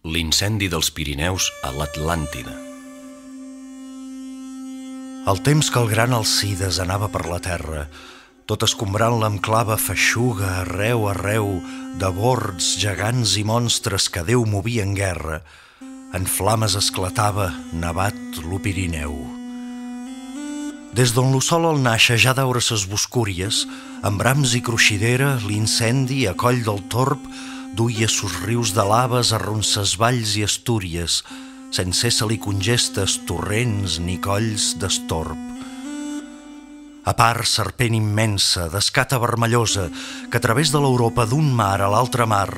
L'incendi dels Pirineus a l'Atlàntida. El temps que el gran Alcides anava per la terra, tot escombrant-la amb clava feixuga arreu de bords, gegants i monstres que Déu movia en guerra, en flames esclatava, nevat lo Pirineu. Des d'on lo sol al nàixer ja daure ses boscúries, amb brams i cruixidera, l'incendi a coll del torb duia sos rius de laves a ronses valls i Astúries, sense se-li congestes torrents ni colls d'estorb. A part, serpent immensa, d'escata vermellosa, que a través de l'Europa d'un mar a l'altre mar,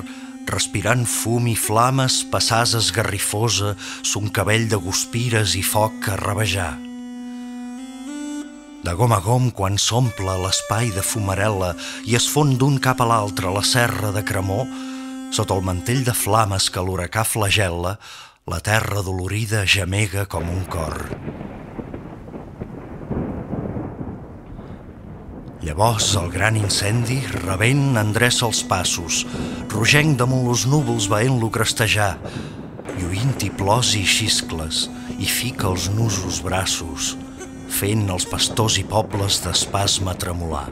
respirant fum i flames, passàs esgarrifosa, son cabell de guspires i foc a rabejar. De gom a gom, quan s'omple l'espai de fumarel·la i es fon d'un cap a l'altre la serra de cremor, sota el mantell de flames que l'huracà flagel·la, la terra dolorida gemega com un cor. Llavors el gran incendi, rebent, endreça els passos, rogenc damunt los núvols veient-lo crestejar, lluint-hi plors i xiscles, i fica els nusos braços, fent els pastors i pobles d'espasme tremolar.